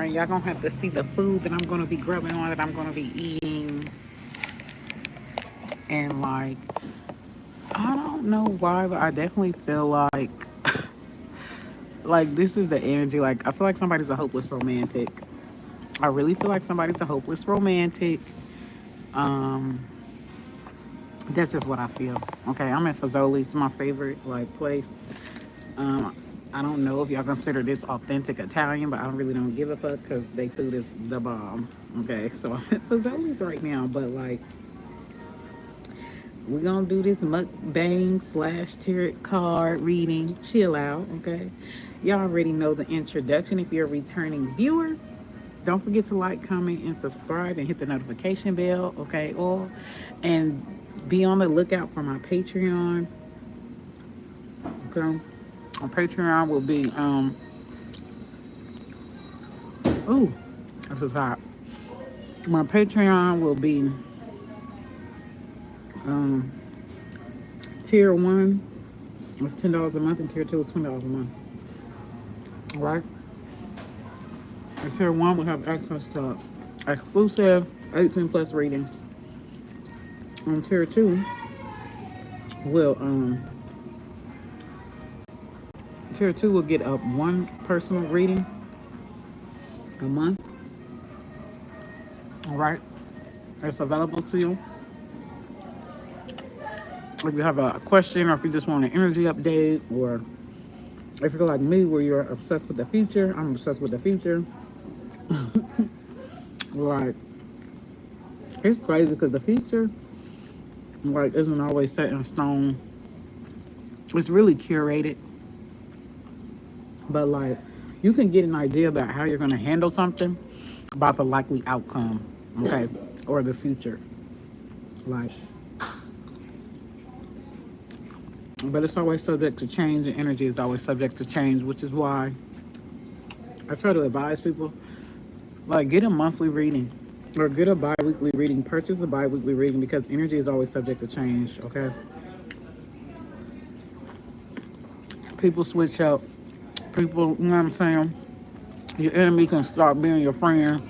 Y'all gonna have to see the food that I'm gonna be grubbing on, that I'm gonna be eating. And like, I don't know why, but I definitely feel like this is the energy. Like, I feel like somebody's a hopeless romantic. I really feel like somebody's a hopeless romantic. Um, that's just what I feel. Okay, I'm in Fazoli's, it's my favorite like place. Um, I don't know if y'all consider this authentic Italian, but I don't really don't give a fuck because they food is the bomb. Okay, so I'm at Fazoli's right now, but like we're gonna do this mukbang slash tarot card reading. Chill out, okay? Y'all already know the introduction. If you're a returning viewer, don't forget to like, comment, and subscribe, and hit the notification bell, okay? All and be on the lookout for my Patreon. Okay, my Patreon will be ooh, this is hot. My Patreon will be um tier one. It's $10 a month, and tier two is $20 a month. All right. And tier one will have access to exclusive 18 plus readings. And tier two will get up one personal reading a month. All right. It's available to you. If you have a question, or if you just want an energy update, or if you're like me where you're obsessed with the future, I'm obsessed with the future. Like, it's crazy because the future like isn't always set in stone. It's really curated, but like you can get an idea about how you're going to handle something about the likely outcome, okay, or the future, like. But it's always subject to change, and energy is always subject to change, which is why I try to advise people like get a monthly reading or get a bi-weekly reading. Purchase a bi-weekly reading because energy is always subject to change, okay? People switch up. People, you know what I'm saying? Your enemy can start being your friend,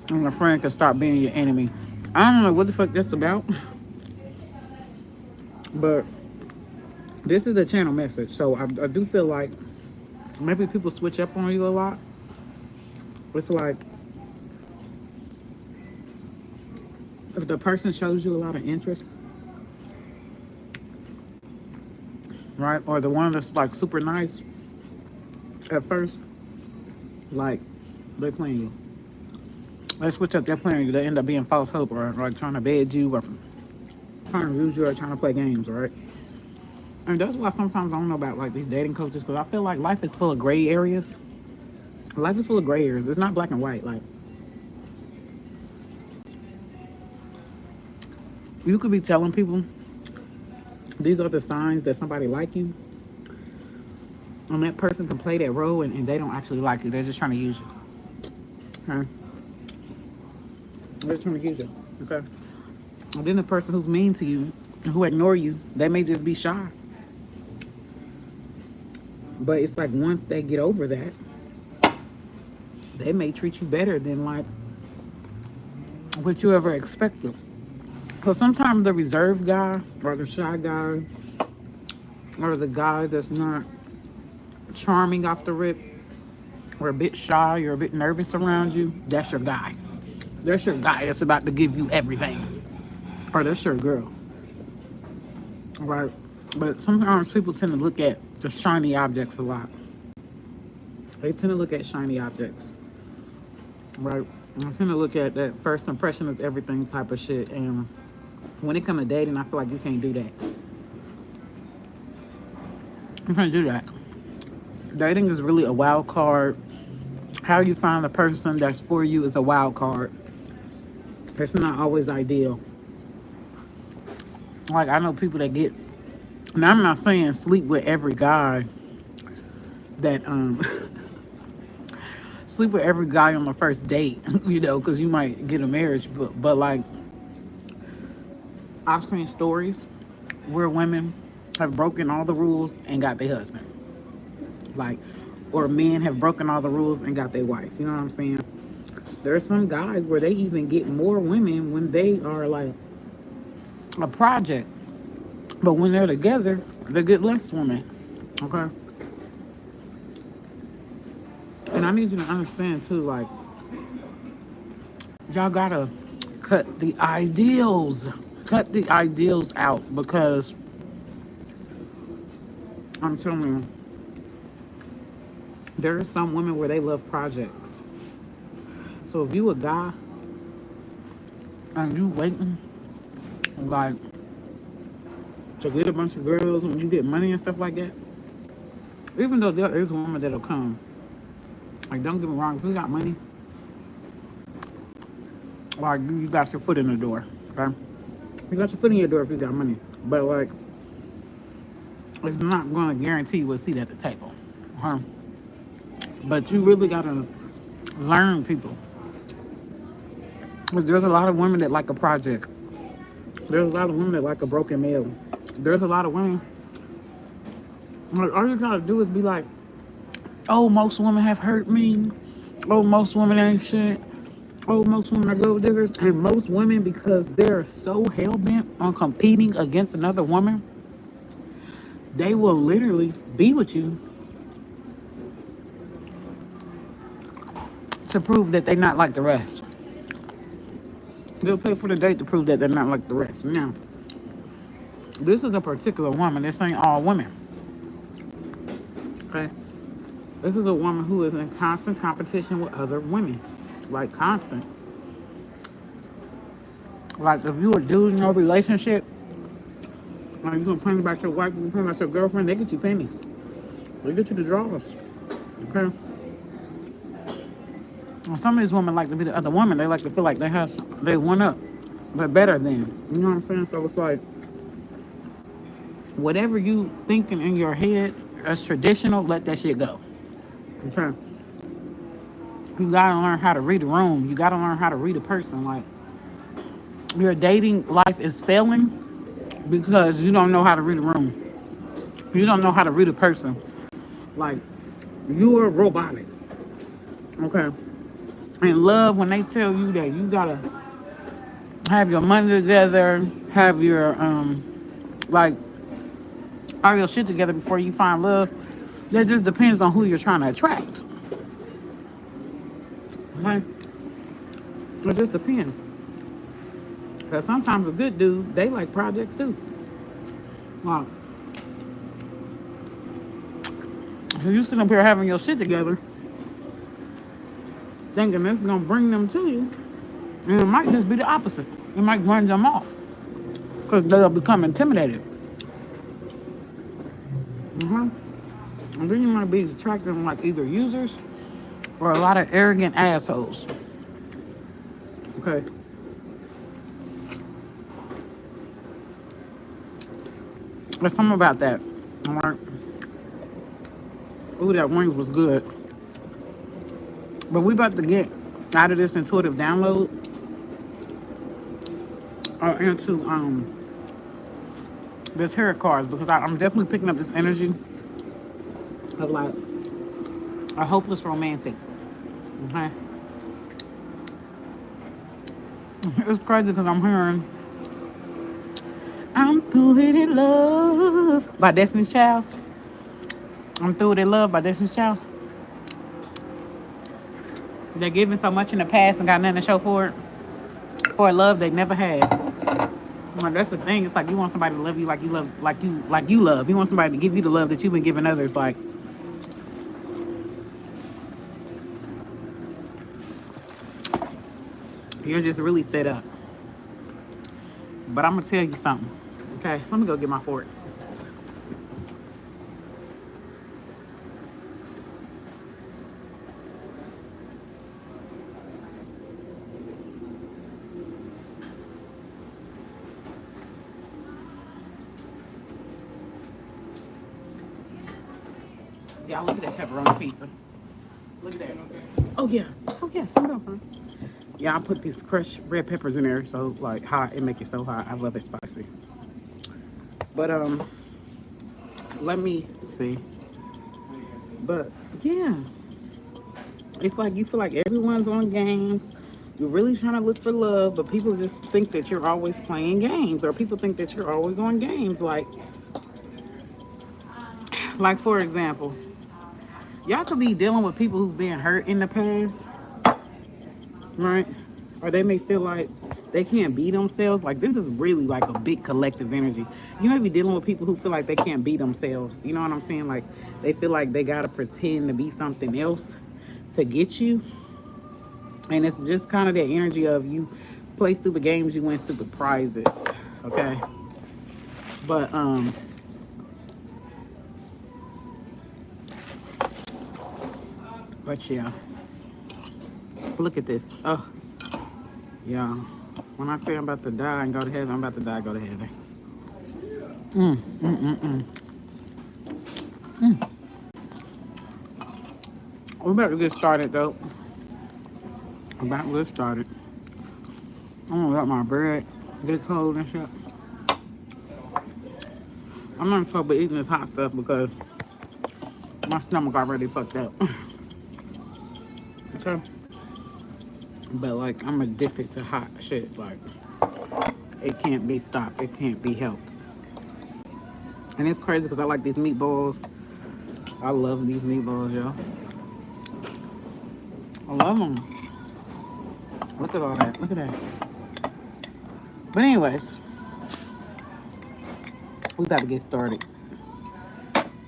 and your friend can start being your enemy. I don't know what the fuck that's about, but this is the channel message. So I do feel like maybe people switch up on you a lot. It's like if the person shows you a lot of interest, right? Or the one that's like super nice at first, like they're playing you. They switch up, they're playing you. They end up being false hope, or like trying to bed you, or trying to use you, or trying to play games, right? And that's why sometimes I don't know about like these dating coaches, because I feel like life is full of gray areas. Life is full of gray areas. It's not black and white. Like, you could be telling people these are the signs that somebody like you, and that person can play that role, and they don't actually like you. They're just trying to use you. Okay? They're trying to use you. Okay? And then the person who's mean to you, who ignore you, they may just be shy. But it's like once they get over that, they may treat you better than like what you ever expected. Because sometimes the reserved guy, or the shy guy, or the guy that's not charming off the rip, or a bit shy, or a bit nervous around you, that's your guy. That's your guy that's about to give you everything. Or that's your girl. Right? But sometimes people tend to look at the shiny objects a lot. They tend to look at shiny objects. Right? I tend to look at that first impression is everything type of shit. And when it comes to dating, I feel like you can't do that. You can't do that. Dating is really a wild card. How you find a person that's for you is a wild card. It's not always ideal. Like, I know people that get, and I'm not saying sleep with every guy that sleep with every guy on the first date, you know, because you might get a marriage. But like, I've seen stories where women have broken all the rules and got their husband. Like, or men have broken all the rules and got their wife. You know what I'm saying? There are some guys where they even get more women when they are like a project, but when they're together, they get less women. Okay. And I need you to understand too, like, y'all gotta cut the ideals. Cut the ideals out, because I'm telling you, there are some women where they love projects. So if you a guy and you waiting like to get a bunch of girls when you get money and stuff like that, even though there is a woman that'll come, like, don't get me wrong, if you got money, like, you got your foot in the door, okay? You got your foot in your door if you got money, but like, it's not going to guarantee you a seat at the table, okay? But you really gotta learn people. Because there's a lot of women that like a project. There's a lot of women that like a broken male. There's a lot of women, like, all you gotta do is be like, oh, most women have hurt me. Oh, most women ain't shit. Oh, most women are gold diggers. And most women, because they're so hell-bent on competing against another woman, they will literally be with you to prove that they're not like the rest. They'll pay for the date to prove that they're not like the rest. Now, this is a particular woman. This ain't all women. Okay? This is a woman who is in constant competition with other women. Like, constant. Like, if you a dude in your relationship, like, you complain about your wife, you complain about your girlfriend, they get you pennies. They get you the drawers. Okay? Well, some of these women like to be the other woman. They like to feel like they one up. They're better than. You know what I'm saying? So it's like, whatever you thinking in your head as traditional, let that shit go. Okay? You gotta learn how to read a room. You gotta learn how to read a person. Like, your dating life is failing because you don't know how to read a room. You don't know how to read a person. Like, you're robotic. Okay? And love, when they tell you that you gotta have your money together, have your like all your shit together before you find love, that just depends on who you're trying to attract. Okay? It just depends. Because sometimes a good dude, they like projects too. Like, so you sitting up here having your shit together, thinking this is gonna bring them to you, and it might just be the opposite. It might run them off because they'll become intimidated. And then you might be attracting like either users or a lot of arrogant assholes. Okay. There's something about that. All right. Ooh, that wings was good. But we about to get out of this intuitive download or into the tarot cards, because I'm definitely picking up this energy of like a hopeless romantic. Okay. It's crazy because I'm hearing I'm through with it, love by Destiny's Child. I'm through with it, love by Destiny's Child. They're giving so much in the past and got nothing to show for it. For a love they never had. Well, that's the thing. It's like you want somebody to love you like you love, like you love. You want somebody to give you the love that you've been giving others. Like, you're just really fed up. But I'm gonna tell you something. Okay, let me go get my fork. Y'all, look at that pepperoni pizza. Look at that. Oh yeah. Oh yeah. Fine. Yeah, I put these crushed red peppers in there, so like hot. It make it so hot. I love it spicy. But let me see. But yeah, it's like you feel like everyone's on games. You're really trying to look for love, but people just think that you're always playing games, or people think that you're always on games. Like for example, y'all could be dealing with people who've been hurt in the past, right? Or they may feel like they can't be themselves. Like this is really like a big collective energy. You may be dealing with people who feel like they can't be themselves. You know what I'm saying? Like they feel like they gotta pretend to be something else to get you. And it's just kind of that energy of you play stupid games, you win stupid prizes. Okay. But yeah. Look at this. Oh, yeah. When I say I'm about to die and go to heaven, I'm about to die and go to heaven. We're about to get started though. About to get started. I'm gonna let my bread get cold and shit. I'm not supposed to be eating this hot stuff because my stomach already fucked up. Okay. But like I'm addicted to hot shit. Like it can't be stopped. It can't be helped. And it's crazy because I like these meatballs. I love these meatballs, yo. I love them. Look at all that. Look at that. But anyways, we got to get started.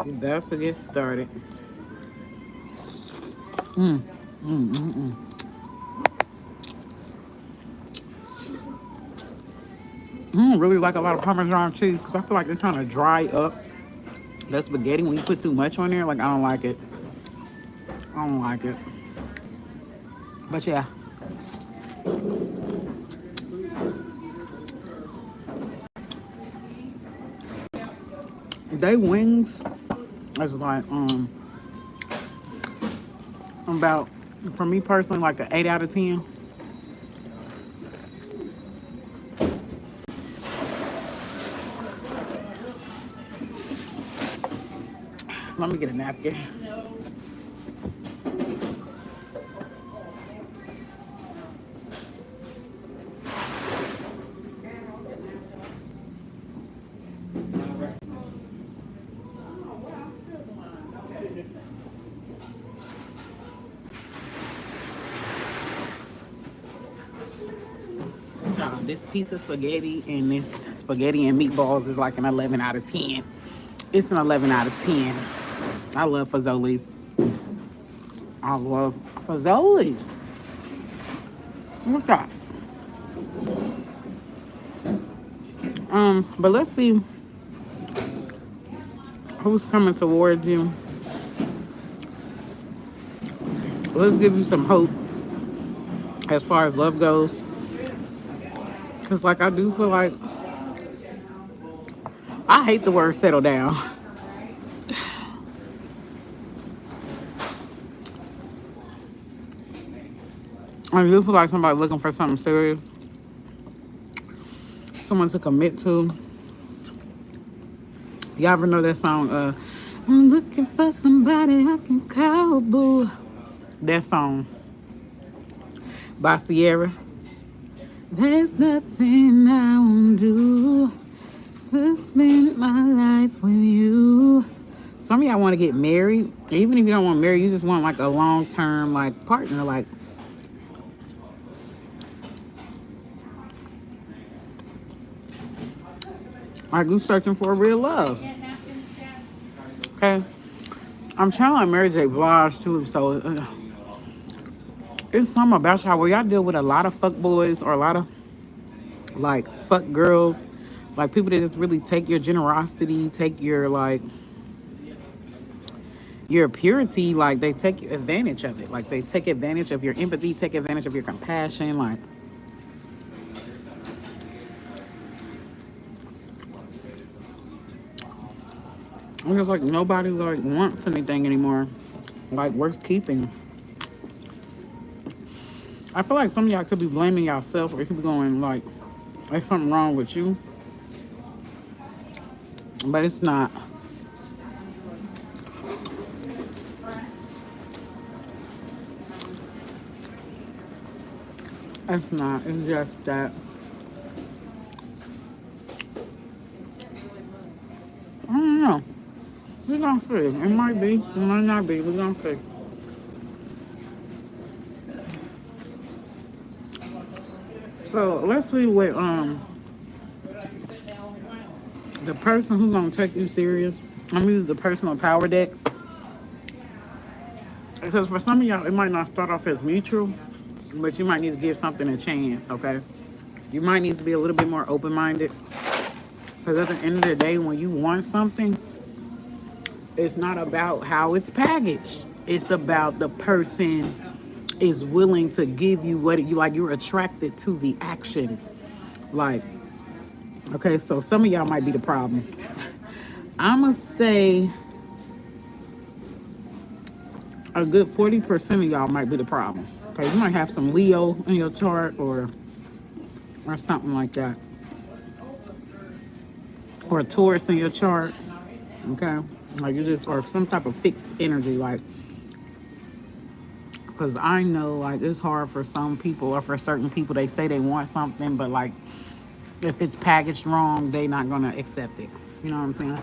We got to get started. Really like a lot of Parmesan cheese because I feel like it's trying to dry up the spaghetti when you put too much on there. Like, I don't like it. I don't like it. But yeah. They wings is like, about, for me personally, like an 8 out of 10. Let me get a napkin. So this piece of spaghetti and this spaghetti and meatballs is like an 11 out of 10. It's an 11 out of 10. I love Fazoli's. I love Fazoli's. What's that? But let's see who's coming towards you. Let's give you some hope as far as love goes. Because, like, I do feel like I hate the word settle down. I do feel like somebody looking for something serious. Someone to commit to. Y'all ever know that song, I'm looking for somebody I can call, boo. That song by Sierra. There's nothing I won't do to spend my life with you. Some of y'all want to get married. Even if you don't want to marry, you just want like a long-term like partner. Like you searching for real love. Okay. I'm trying to like Mary J. Blige too, so it's something about y'all where y'all deal with a lot of fuck boys or a lot of like fuck girls, like people that just really take your generosity, take your like your purity, like they take advantage of it. Like they take advantage of your empathy, take advantage of your compassion, like it's just like nobody like wants anything anymore. Like worth keeping. I feel like some of y'all could be blaming yourself, or it could be going like there's something wrong with you. But it's not. It's not. It's just that. I don't know. We're gonna see. It might be. It might not be. We're gonna see. So let's see what the person who's gonna take you serious. I'm gonna use the personal power deck because for some of y'all it might not start off as mutual, but you might need to give something a chance. Okay, you might need to be a little bit more open-minded because at the end of the day, when you want something, it's not about how it's packaged. It's about the person is willing to give you what you like. You're attracted to the action. Like, okay, so some of y'all might be the problem. I'ma say a good 40% of y'all might be the problem. Okay, you might have some Leo in your chart or something like that. Or a Taurus in your chart. Okay? Like you just or some type of fixed energy, like because I know like it's hard for some people or for certain people they say they want something, but like if it's packaged wrong, they not gonna accept it. You know what I'm saying?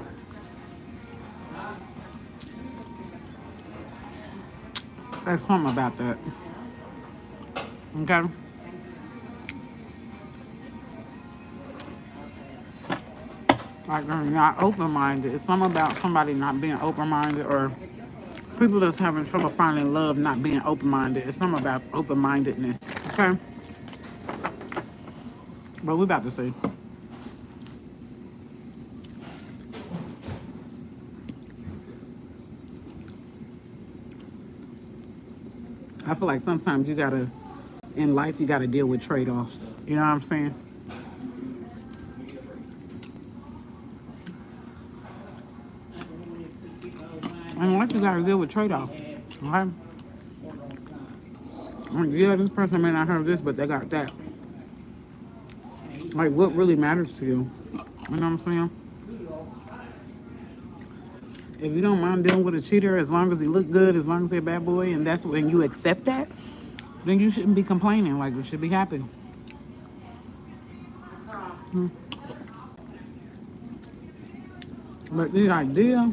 There's something about that. Okay? Like they're not open-minded. It's something about somebody not being open-minded or people that's having trouble finding love not being open-minded. It's something about open-mindedness. Okay? But we about to see. I feel like sometimes you gotta, in life, you gotta deal with trade-offs. You know what I'm saying? In life, you gotta deal with trade-offs. Okay? Like, yeah, this person may not have this, but they got that. Like, what really matters to you? You know what I'm saying? If you don't mind dealing with a cheater, as long as he look good, as long as they're a bad boy, and that's when you accept that, then you shouldn't be complaining. Like, you should be happy. But the idea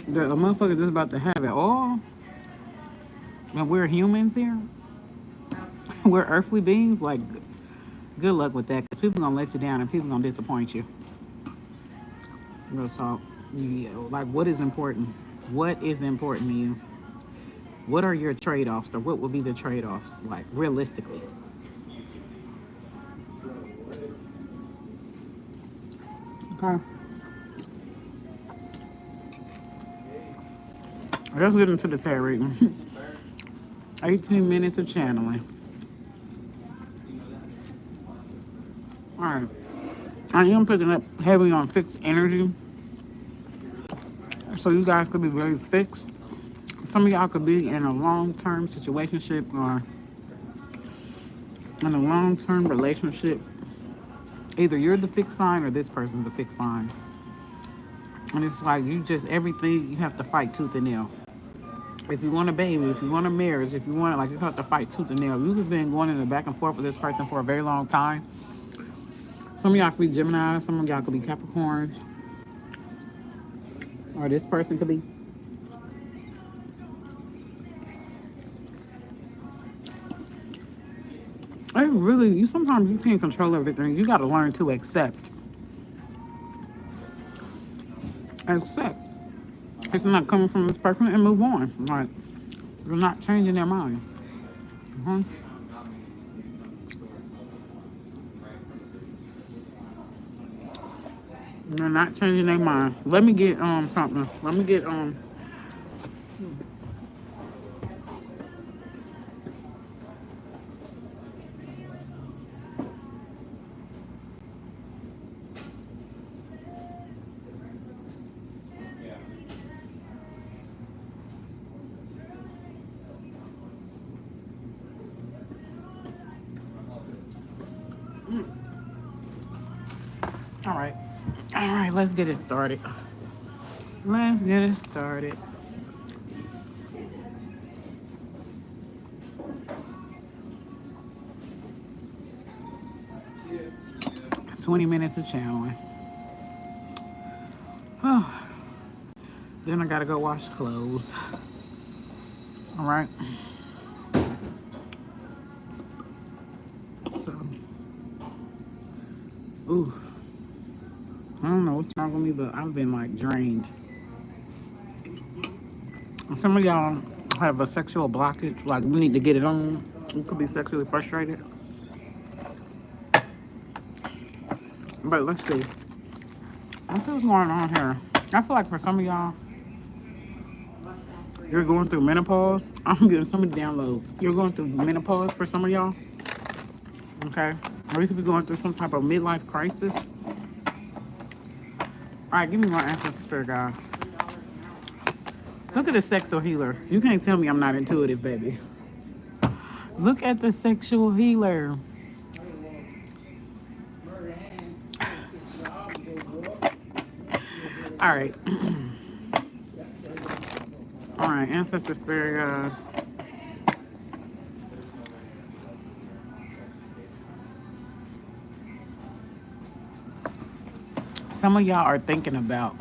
that a motherfucker just about to have it all, and we're humans here, we're earthly beings, like, good luck with that, because people gonna let you down and people gonna disappoint you. Real talk. Yeah, like, what is important? What is important to you? What are your trade-offs, or what would be the trade-offs, like, realistically? Okay. Let's get into the tarot reading. 18 minutes of channeling. All right. I am picking up heavy on fixed energy. So you guys could be very fixed. Some of y'all could be in a long-term situationship or in a long-term relationship. Either you're the fixed sign or this person's the fixed sign. And it's like you just, everything, you have to fight tooth and nail. If you want a baby, if you want a marriage, if you want, like, you have to fight tooth and nail. You've been going in the back and forth with this person for a very long time. Some of y'all could be Gemini, some of y'all could be Capricorns. Or this person could be. I really, you sometimes you can't control everything. You got to learn to accept. Accept. It's not coming from this person and move on. Like, you're not changing their mind. They're not changing their mind. Let me get something. Let me get all right. All right, let's get it started. Let's get it started. 20 minutes of channeling. Oh, then I gotta go wash clothes. All right. So, ooh, I don't know what's wrong with me, but I've been like drained. Some of y'all have a sexual blockage, like we need to get it on. You could be sexually frustrated. But let's see. Let's see what's going on here. I feel like for some of y'all, you're going through menopause. I'm getting so many downloads. You're going through menopause for some of y'all. Okay? Or you could be going through some type of midlife crisis. Alright, give me more answers, spirit guys. Look at the sexual healer. You can't tell me I'm not intuitive, baby. Look at the sexual healer. Alright. Alright, ancestor spirit guys. Some of y'all are thinking about,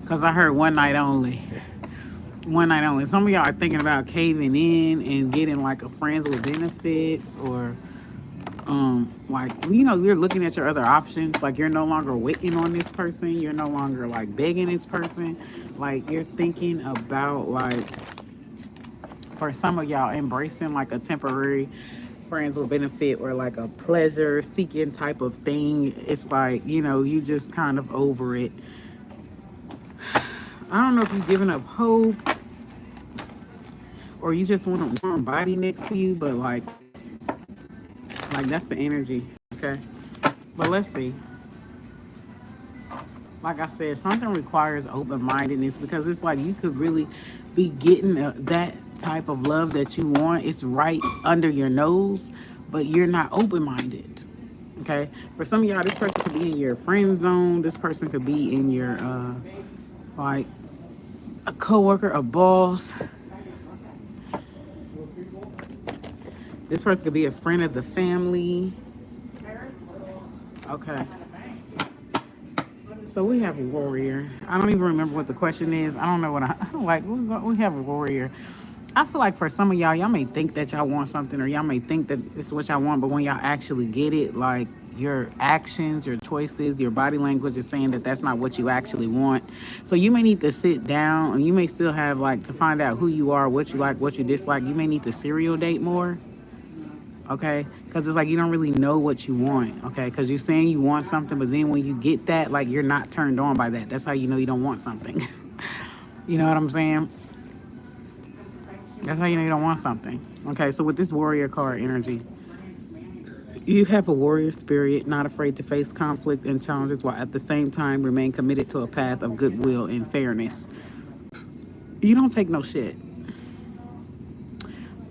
because I heard one night only. One night only. Some of y'all are thinking about caving in and getting like a friends with benefits, or like, you know, you're looking at your other options. Like, you're no longer waiting on this person. You're no longer like begging this person. Like, you're thinking about, like, for some of y'all, embracing like a temporary friends with benefit, or like a pleasure seeking type of thing. It's like, you know, you just kind of over it. I don't know if you've given up hope, or you just want a warm body next to you, but like that's the energy. Okay, but let's see. Like I said, something requires open-mindedness, because it's like you could really be getting that type of love that you want. It's right under your nose, but you're not open-minded. Okay, for some of y'all, this person could be in your friend zone. This person could be in your like a coworker, a boss. This person could be a friend of the family. Okay. So we have a warrior. I don't even remember what the question is. I don't know what I like. We have a warrior. I feel like for some of y'all may think that y'all want something, or y'all may think that it's what y'all want, but when y'all actually get it, like, your actions, your choices, your body language is saying that that's not what you actually want. So you may need to sit down, and you may still have, like, to find out who you are, what you like, what you dislike. You may need to serial date more. Okay, because it's like you don't really know what you want. Okay, because you're saying you want something, but then when you get that, like, you're not turned on by that. That's how you know you don't want something. You know what I'm saying? That's how you know you don't want something. Okay, so with this warrior card energy, you have a warrior spirit, not afraid to face conflict and challenges, while at the same time remain committed to a path of goodwill and fairness. You don't take no shit.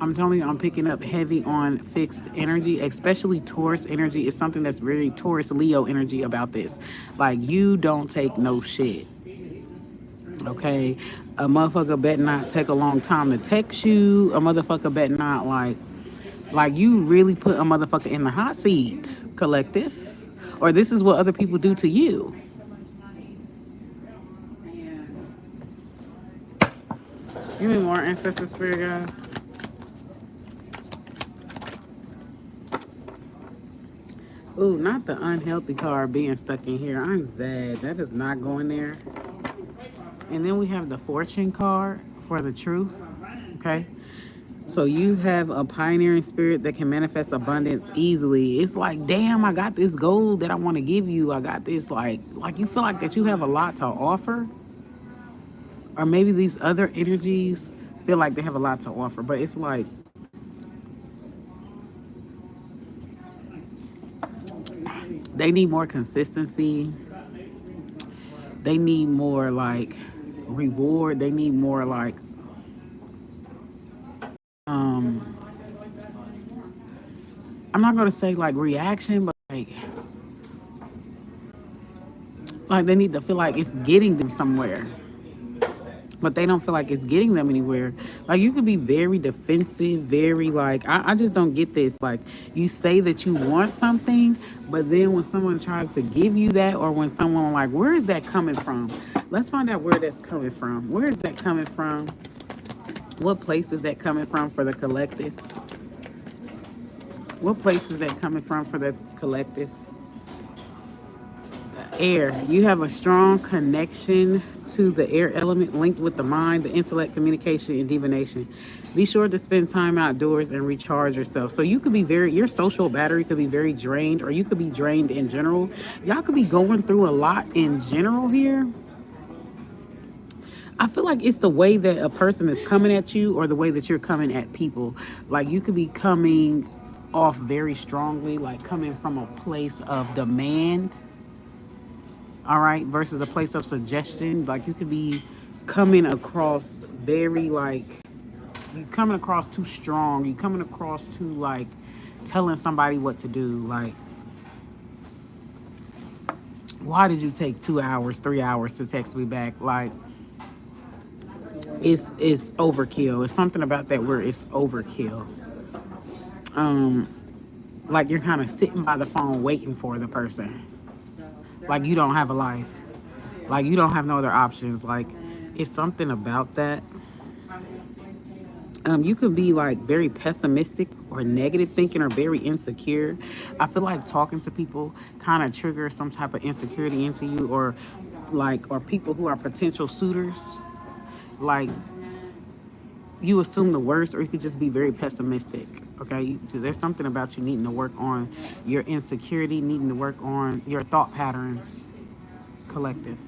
I'm telling you, I'm picking up heavy on fixed energy, especially Taurus energy. Is something that's really Taurus Leo energy about this. Like, you don't take no shit. Okay? A motherfucker better not take a long time to text you. A motherfucker better not, like you really put a motherfucker in the hot seat, collective. Or this is what other people do to you. Give me more ancestor spirit, guys. Ooh, not the unhealthy card being stuck in here. I'm sad. That is not going there. And then we have the fortune card for the truth. Okay. So you have a pioneering spirit that can manifest abundance easily. It's like, damn, I got this goal that I want to give you. I got this, like you feel like that you have a lot to offer. Or maybe these other energies feel like they have a lot to offer. But it's like, they need more consistency. They need more, like, reward. They need more, like, I'm not going to say, like, reaction, but, like they need to feel like it's getting them somewhere. but they don't feel like it's getting them anywhere. Like, you could be very defensive, very like, I just don't get this. Like, you say that you want something, but then when someone tries to give you that, or when someone like, where is that coming from? Let's find out where that's coming from. Where is that coming from? What place is that coming from for the collective? What place is that coming from for the collective? Air. You have a strong connection to the air element linked with the mind, the intellect, communication, and divination. Be sure to spend time outdoors and recharge yourself. So you could be your social battery could be very drained, or you could be drained in general. Y'all could be going through a lot in general here. I feel like it's the way that a person is coming at you, or the way that you're coming at people. Like, you could be coming off very strongly, like coming from a place of demand, all right, versus a place of suggestion. Like, you could be coming across very, like, you coming across too strong. You coming across too, like, telling somebody what to do. Like, why did you take 2 hours, 3 hours to text me back? Like, it's overkill. It's something about that where it's overkill. Like, you're kind of sitting by the phone waiting for the person. Like, you don't have a life. Like, you don't have no other options. Like, it's something about that. You could be like very pessimistic or negative thinking, or very insecure. I feel like talking to people kind of triggers some type of insecurity into you, or people who are potential suitors. Like, you assume the worst, or you could just be very pessimistic. Okay, there's something about you needing to work on your insecurity, needing to work on your thought patterns, collective.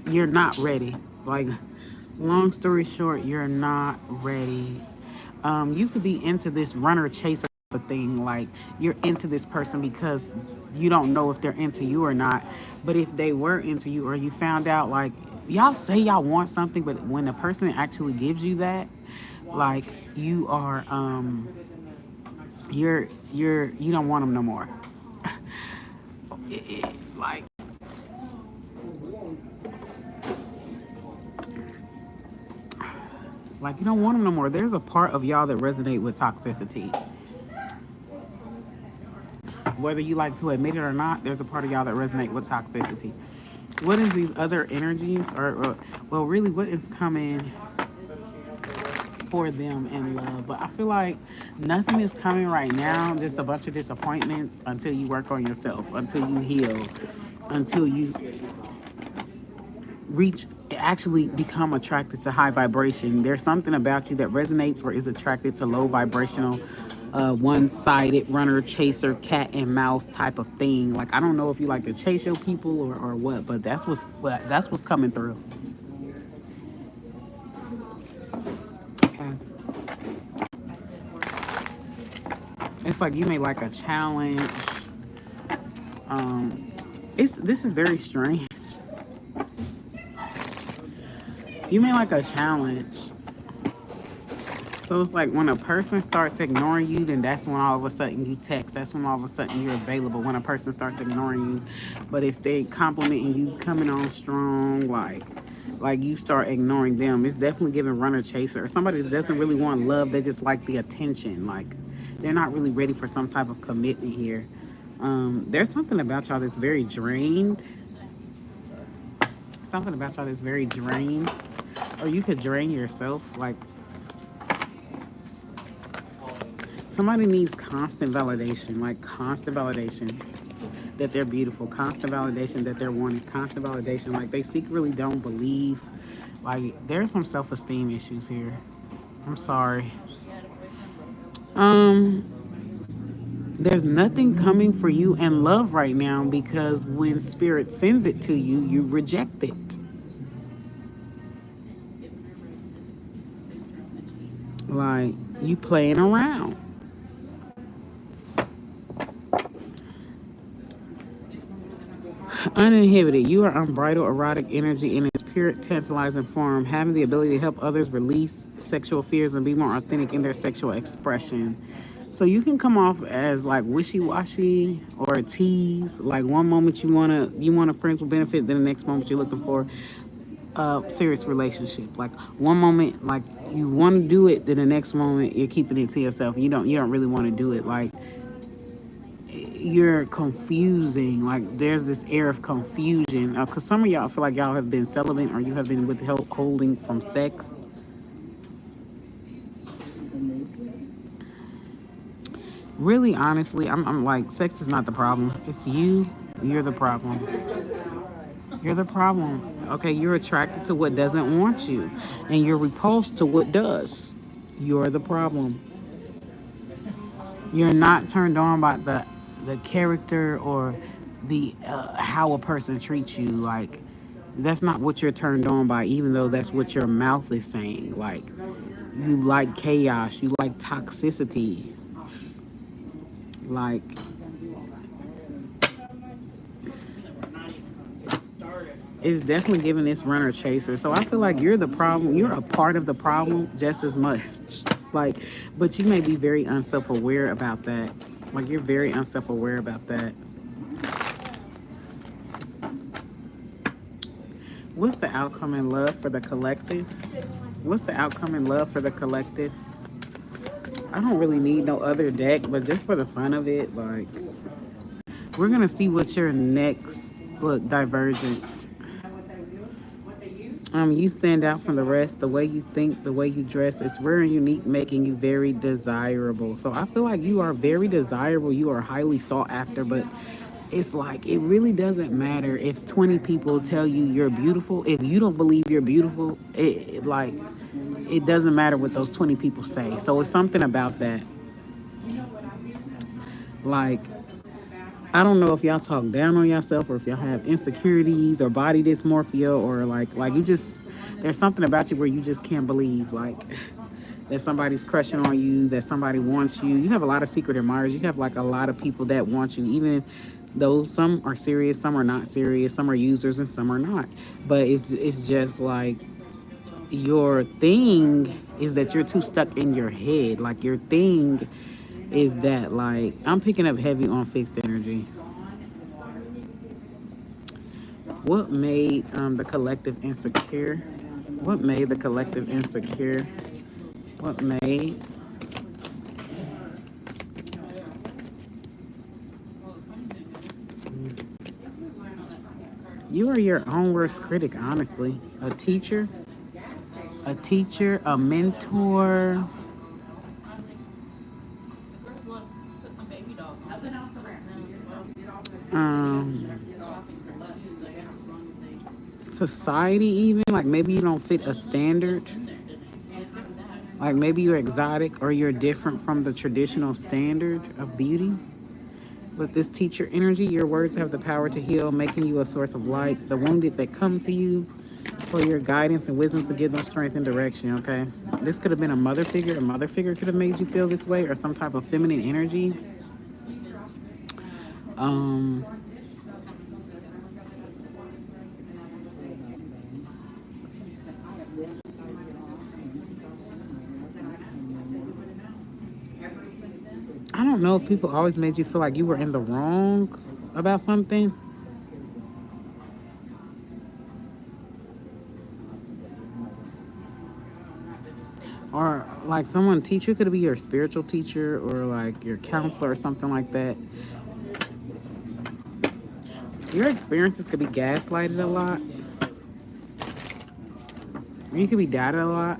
You're not ready. Like, long story short, you're not ready. You could be into this runner chaser thing. Like, you're into this person because you don't know if they're into you or not. But if they were into you, or you found out, like, y'all say y'all want something, but when the person actually gives you that, like, you are you don't want them no more. Like, you don't want them no more. There's a part of y'all that resonate with toxicity. Whether you like to admit it or not, there's a part of y'all that resonate with toxicity. What is these other energies, or well, really, what is coming for them in love? But I feel like nothing is coming right now. Just a bunch of disappointments until you work on yourself, until you heal, until you actually become attracted to high vibration. There's something about you that resonates or is attracted to low vibrational, one-sided runner, chaser, cat and mouse type of thing. Like, I don't know if you like to chase your people or what, but that's what's coming through. Okay. It's like you may like a challenge. This is very strange. You may like a challenge. So it's like when a person starts ignoring you, then that's when all of a sudden you text. That's when all of a sudden you're available, when a person starts ignoring you. But if they complimenting you, coming on strong, like you start ignoring them, it's definitely giving runner chaser, or somebody that doesn't really want love. They just like the attention. Like, they're not really ready for some type of commitment here. There's something about y'all that's very drained. Something about y'all that's very drained. Or you could drain yourself. Like, somebody needs constant validation. Like, constant validation that they're beautiful. Constant validation that they're wanted. Constant validation. Like, they secretly don't believe. Like, there's some self-esteem issues here. I'm sorry. There's nothing coming for you in love right now, because when spirit sends it to you, you reject it. Like, you playing around. Uninhibited. You are unbridled erotic energy in its pure, tantalizing form, having the ability to help others release sexual fears and be more authentic in their sexual expression. So you can come off as like wishy-washy or a tease. Like one moment you want a friends with benefit, then the next moment you're looking for a serious relationship. Like one moment like you want to do it, then the next moment you're keeping it to yourself. You don't really want to do it. Like you're confusing. Like there's this air of confusion. Because some of y'all feel like y'all have been celibate or you have been withholding from sex. Really, honestly, I'm like, sex is not the problem. It's you. You're the problem. You're the problem. Okay, you're attracted to what doesn't want you, and you're repulsed to what does. You're the problem. You're not turned on by the character or the how a person treats you. Like that's not what you're turned on by, even though that's what your mouth is saying. Like you like chaos, you like toxicity, like it's definitely giving this runner chaser. So I feel like you're the problem. You're a part of the problem just as much. Like, but you may be very unself-aware about that. Like you're very unself-aware about that. What's the outcome in love for the collective? What's the outcome in love for the collective? I don't really need no other deck, but just for the fun of it, like we're gonna see what your next look Divergent. You stand out from the rest. The way you think, the way you dress, it's rare and unique, making you very desirable. So I feel like you are very desirable. You are highly sought after, but it's like it really doesn't matter if 20 people tell you you're beautiful. If you don't believe you're beautiful, it doesn't matter what those 20 people say. So it's something about that. Like I don't know if y'all talk down on yourself or if y'all have insecurities or body dysmorphia or like you just there's something about you where you just can't believe like that somebody's crushing on you, that somebody wants you. You have a lot of secret admirers. You have like a lot of people that want you, even though some are serious, some are not serious, some are users and some are not. But it's just like your thing is that you're too stuck in your head. Like your thing is that like I'm picking up heavy on fixed energy. What made the collective insecure? What made the collective insecure? What made you are your own worst critic, honestly. A teacher, a mentor. Society, even like maybe you don't fit a standard, like maybe you're exotic or you're different from the traditional standard of beauty. With this teacher energy, your words have the power to heal, making you a source of light. The wounded that come to you for your guidance and wisdom to give them strength and direction. Okay, this could have been a mother figure. A mother figure could have made you feel this way, or some type of feminine energy. I don't know if people always made you feel like you were in the wrong about something. Or like someone teacher could be your spiritual teacher or like your counselor or something like that. Your experiences could be gaslighted a lot. You could be doubted a lot.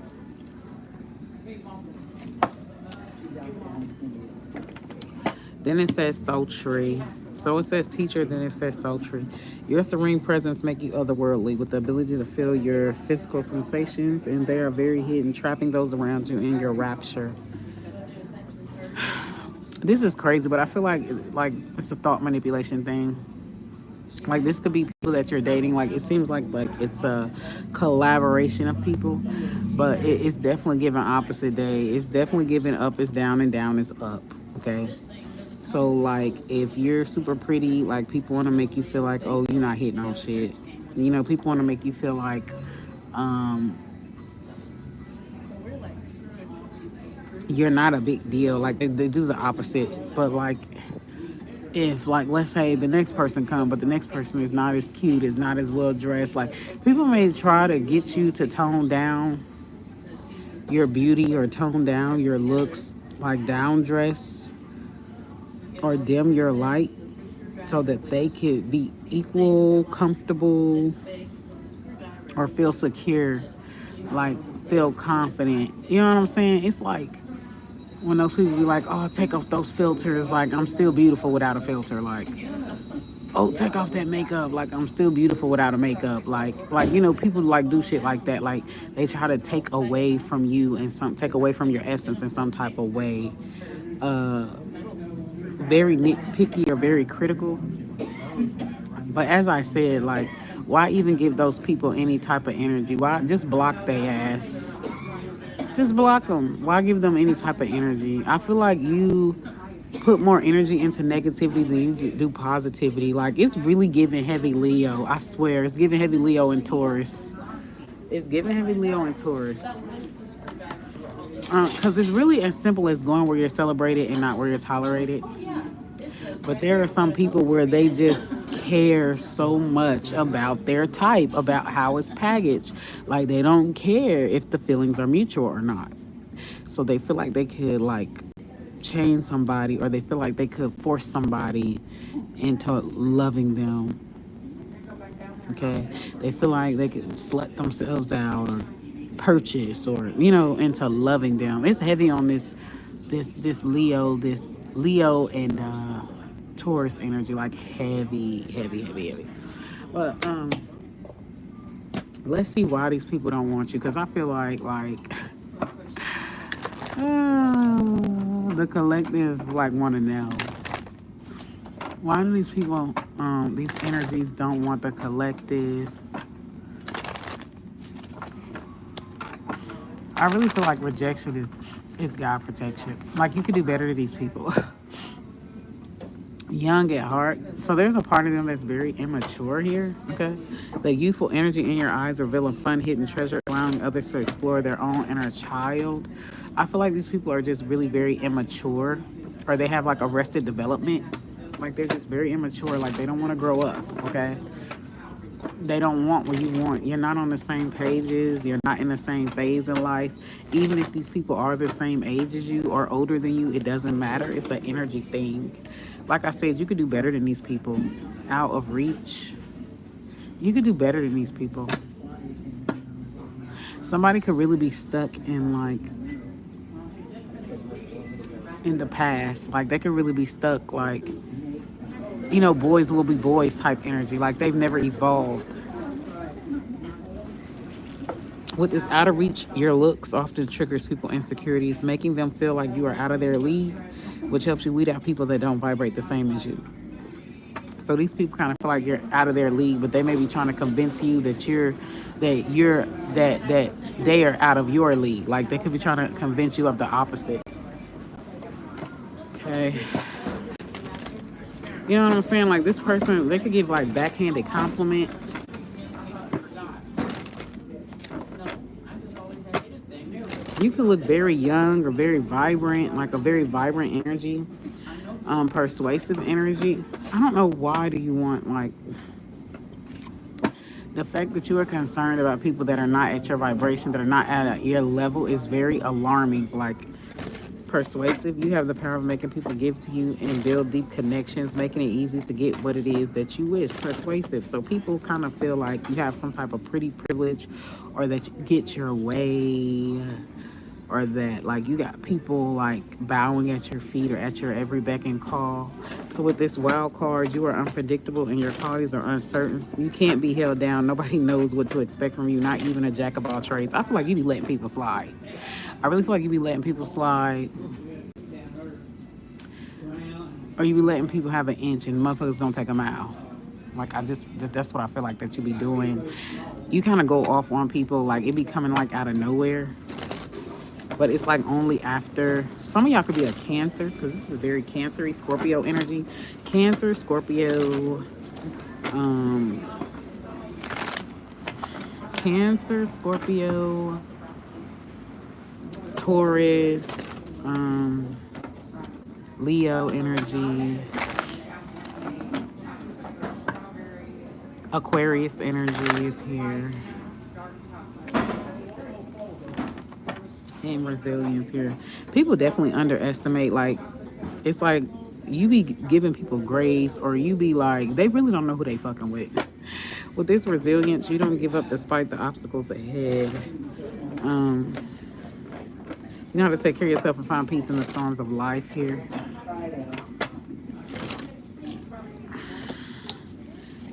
Then it says sultry. So it says teacher, then it says sultry. Your serene presence make you otherworldly with the ability to feel your physical sensations, and they are very hidden, trapping those around you in your rapture. This is crazy, but I feel like it's a thought manipulation thing. Like this could be people that you're dating. Like it seems like it's a collaboration of people, but it's definitely giving opposite day. It's definitely giving up is down and down is up. Okay. So like if you're super pretty, like people want to make you feel like, oh, you're not hitting on shit. You know, people want to make you feel like you're not a big deal. Like they do the opposite. But like if like let's say the next person come, but the next person is not as cute, is not as well dressed, like people may try to get you to tone down your beauty or tone down your looks, like down dress or dim your light so that they could be equal, comfortable, or feel secure, like feel confident. You know what I'm saying? It's like when those people be like, oh, take off those filters, like I'm still beautiful without a filter. Like, oh, take off that makeup, like I'm still beautiful without a makeup. Like you know, people like do shit like that. Like they try to take away from you and take away from your essence in some type of way. Uh, very nitpicky or very critical. But as I said, like, why even give those people any type of energy? Why just block their ass? Just block them. Why give them any type of energy? I feel like you put more energy into negativity than you do positivity. Like, it's really giving heavy Leo. I swear, it's giving heavy Leo and Taurus. It's giving heavy Leo and Taurus. Because it's really as simple as going where you're celebrated and not where you're tolerated. But there are some people where they just care so much about their type, about how it's packaged. Like they don't care if the feelings are mutual or not. So they feel like they could like change somebody, or they feel like they could force somebody into loving them. Okay? They feel like they could slut themselves out or purchase or, you know, into loving them. It's heavy on this Leo and Taurus energy, like heavy. But let's see why these people don't want you, because I feel like the collective like want to know why do these people these energies don't want the collective. I really feel like rejection is God protection. Like you could do better to these people. Young at heart. So there's a part of them that's very immature here, okay? The youthful energy in your eyes reveal a fun hidden treasure, allowing others to explore their own inner child. I feel like these people are just really very immature, or they have like arrested development. Like they're just very immature, like they don't want to grow up, okay? They don't want what you want. You're not on the same pages. You're not in the same phase in life. Even if these people are the same age as you or older than you, it doesn't matter. It's an energy thing. Like I said, you could do better than these people. Out of reach. You could do better than these people. Somebody could really be stuck in like in the past. Like they could really be stuck like, you know, boys will be boys type energy. Like they've never evolved. With this out of reach, your looks often triggers people insecurities, making them feel like you are out of their league, which helps you weed out people that don't vibrate the same as you. So these people kind of feel like you're out of their league, but they may be trying to convince you that that they are out of your league. Like they could be trying to convince you of the opposite. Okay. You know what I'm saying? Like this person, they could give like backhanded compliments. You could look very young or very vibrant, like a very vibrant energy, persuasive energy. I don't know why do you want like the fact that you are concerned about people that are not at your vibration, that are not at your level is very alarming. Like persuasive, you have the power of making people give to you and build deep connections, making it easy to get what it is that you wish. Persuasive, so people kind of feel like you have some type of pretty privilege, or that you get your way, or that like you got people like bowing at your feet or at your every beck and call. So with this wild card, you are unpredictable and your qualities are uncertain. You can't be held down. Nobody knows what to expect from you, not even a jack of all trades. I feel like you be letting people slide. I really feel like you be letting people slide, or you be letting people have an inch and motherfuckers gonna take a mile. Like that's what I feel like that you be doing. You kind of go off on people, like it be coming like out of nowhere. But it's like only after. Some of y'all could be a Cancer, because this is very Cancer-y, Scorpio energy. Cancer, Scorpio, Cancer, Scorpio, Taurus, Um, Leo energy, Aquarius energy is here, and resilience here. People definitely underestimate, like, it's like you be giving people grace, or you be like, they really don't know who they fucking with. With this resilience, you don't give up despite the obstacles ahead. Um, you know how to take care of yourself and find peace in the storms of life here.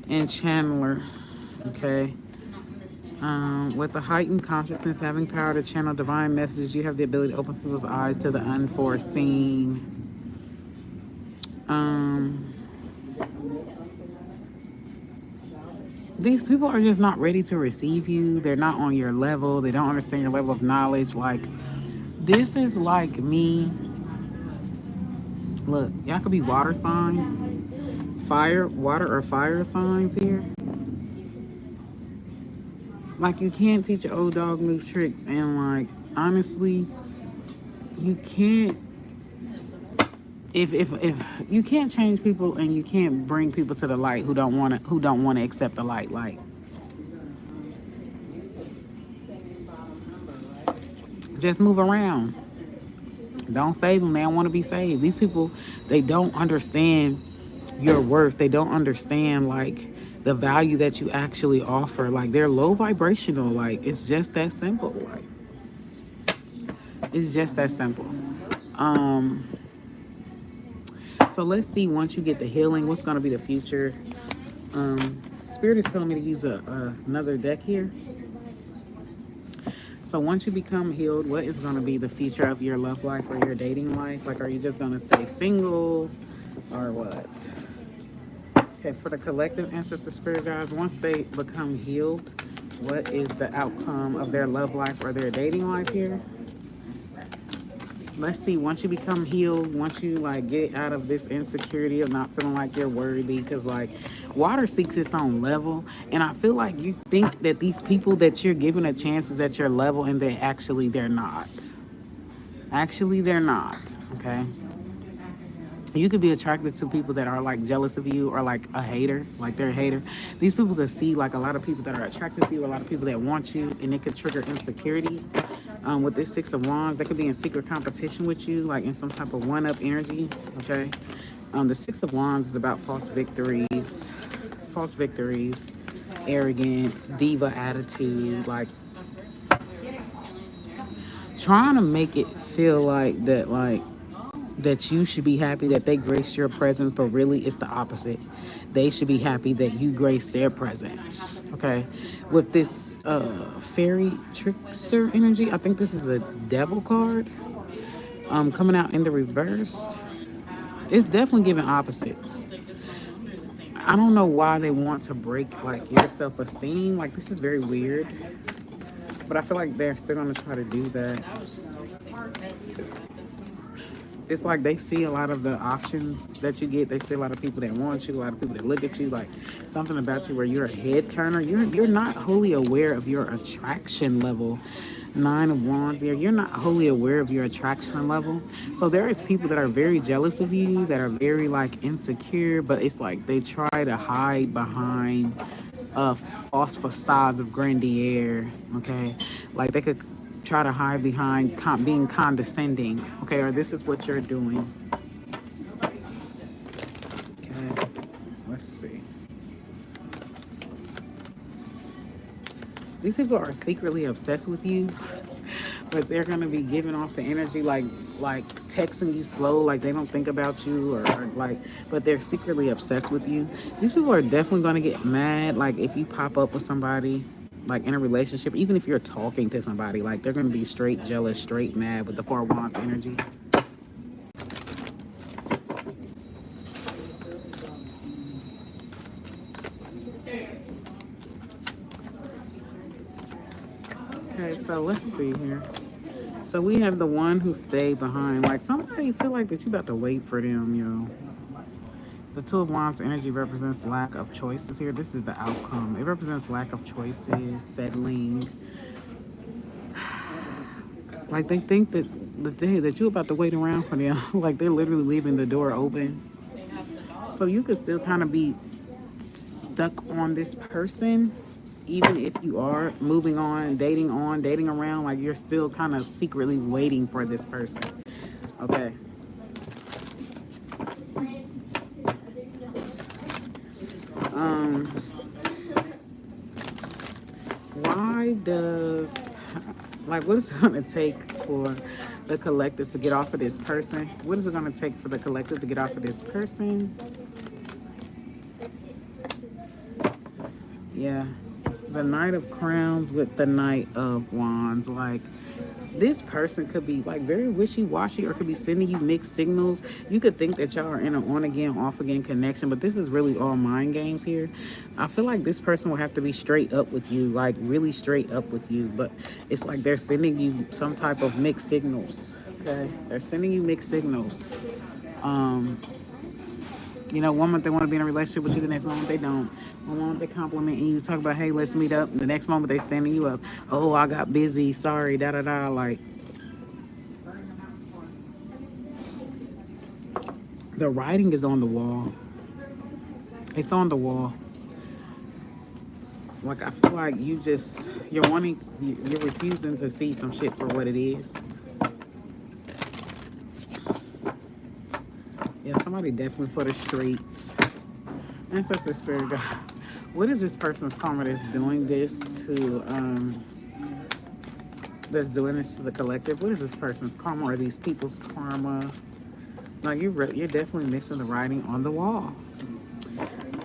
And Chandler, okay. With a heightened consciousness, having power to channel divine messages, you have the ability to open people's eyes to the unforeseen. These people are just not ready to receive you. They're not on your level. They don't understand your level of knowledge. Like, this is like me. Look, y'all could be water signs, water or fire signs here. Like, you can't teach an old dog new tricks, and like, honestly, you can't. If you can't change people, and you can't bring people to the light who don't want to accept the light. Like, just move around. Don't save them. They don't want to be saved. These people, they don't understand your worth. They don't understand, like, the value that you actually offer. Like, they're low vibrational. Like, it's just that simple. Like, it's just that simple. So let's see, once you get the healing, what's going to be the future. Spirit is telling me to use another deck here. So once you become healed, what is going to be the future of your love life or your dating life? Like, are you just going to stay single or what? Okay, for the collective ancestor spirit guides, once they become healed, what is the outcome of their love life or their dating life here? Let's see, once you become healed, once you like get out of this insecurity of not feeling like you're worthy, because like water seeks its own level, and I feel like you think that these people that you're giving a chance is at your level, and they're not. Actually, they're not, okay? You could be attracted to people that are like jealous of you, or like a hater, like they're a hater. These people could see like a lot of people that are attracted to you, a lot of people that want you, and it could trigger insecurity. With this Six of Wands, they could be in secret competition with you, like in some type of one-up energy, okay? The Six of Wands is about false victories, arrogance, diva attitude, like trying to make it feel like that you should be happy that they graced your presence, but really it's the opposite. They should be happy that you graced their presence, okay? With this fairy trickster energy, I think this is the devil card coming out in the reverse. It's definitely giving opposites. I don't know why they want to break like your self-esteem. Like, this is very weird, but I feel like they're still going to try to do that. It's like they see a lot of the options that you get. They see a lot of people that want you, a lot of people that look at you, like something about you where you're a head turner. You're not wholly aware of your attraction level. Nine of Wands there. You're not wholly aware of your attraction level. So there is people that are very jealous of you, that are very like insecure, but it's like they try to hide behind false facades of grandeur. Okay, like they could try to hide behind being condescending, okay, or this is what you're doing. Okay, let's see. These people are secretly obsessed with you, but they're gonna be giving off the energy like texting you slow, like they don't think about you, or like, but they're secretly obsessed with you. These people are definitely gonna get mad, like if you pop up with somebody like in a relationship, even if you're talking to somebody, like they're gonna be straight jealous, straight mad with the Four of Wands energy. Okay, so let's see here. So we have the one who stayed behind. Like, somebody feel like that you about to wait for them, yo. The Two of Wands energy represents lack of choices here. This is the outcome. It represents lack of choices, settling. Like they think that the day that you're about to wait around for them, like they're literally leaving the door open. So you could still kind of be stuck on this person, even if you are moving on, dating around. Like you're still kind of secretly waiting for this person. Okay. Um, why does like what is it gonna take for the collective to get off of this person? What is it gonna take for the collective to get off of this person? Yeah. The Knight of Crowns with the Knight of Wands. Like this person could be like very wishy-washy or could be sending you mixed signals. You could think that y'all are in an on again, off again connection, but this is really all mind games here. I feel like this person will have to be straight up with you, like really straight up with you, but it's like they're sending you some type of mixed signals. Okay, they're sending you mixed signals. You know, one month they want to be in a relationship with you, the next moment they don't. One moment they compliment you, talk about, hey, let's meet up. The next moment they standing you up. Oh, I got busy, sorry, da da da. Like the writing is on the wall. It's on the wall. Like I feel like you're refusing to see some shit for what it is. Yeah, somebody definitely for the streets. Ancestor Spirit God. What is this person's karma that's doing this to the collective? What is this person's karma or these people's karma? No, you're definitely missing the writing on the wall.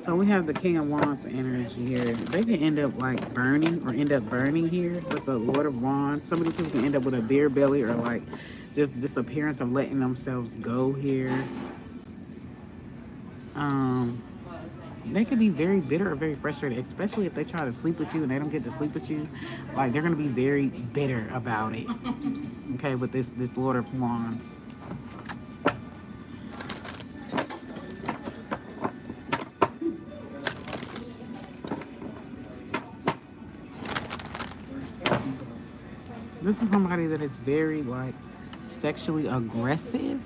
So we have the King of Wands energy here. They can end up like burning or end up burning here with the Lord of Wands. Some of these people can end up with a beer belly or like just disappearance of letting themselves go here. They could be very bitter or very frustrated, especially if they try to sleep with you and they don't get to sleep with you. Like they're gonna be very bitter about it. Okay, with this Lord of Wands. This is somebody that is very like sexually aggressive.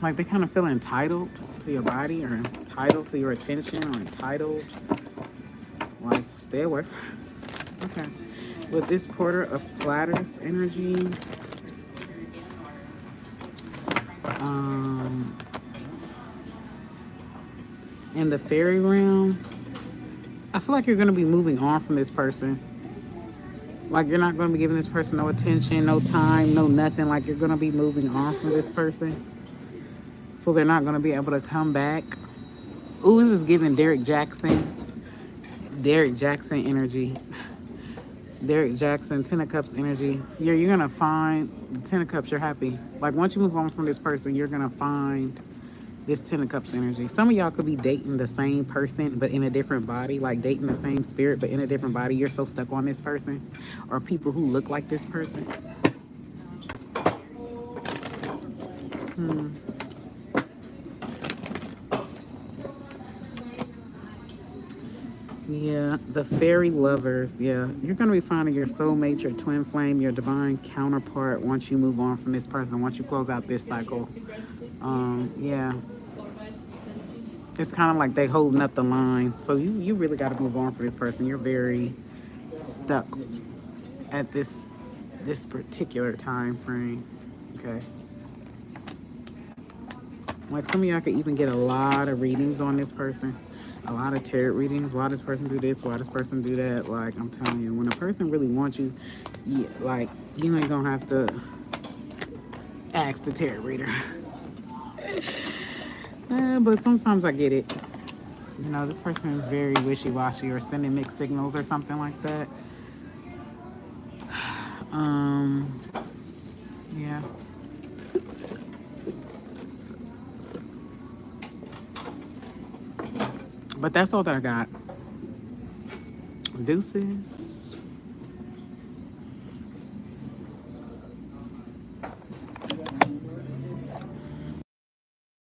Like they kind of feel entitled to your body or entitled to your attention or entitled. Like stay away. Okay. With this Porter of Platters energy, in the fairy realm, I feel like you're gonna be moving on from this person. Like you're not gonna be giving this person no attention, no time, no nothing. Like you're gonna be moving on from this person. So they're not gonna be able to come back. Ooh, this is giving Derek Jackson. Derek Jackson energy. Derek Jackson, Ten of Cups energy. Yeah, you're gonna find the Ten of Cups, you're happy. Like once you move on from this person, you're gonna find this Ten of Cups energy. Some of y'all could be dating the same person, but in a different body, like dating the same spirit, but in a different body. You're so stuck on this person or people who look like this person. Yeah, the fairy lovers. Yeah, you're going to be finding your soulmate, your twin flame, your divine counterpart once you move on from this person, once you close out this cycle. Yeah. It's kind of like they holding up the line. So you really got to move on for this person. You're very stuck at this particular time frame. Okay. Like some of y'all could even get a lot of readings on this person. A lot of tarot readings. Why does person do this? Why does person do that? Like I'm telling you, when a person really wants you, like you ain't gonna have to ask the tarot reader. But sometimes I get it. You know, this person is very wishy-washy or sending mixed signals or something like that. Yeah. But that's all that I got. Deuces.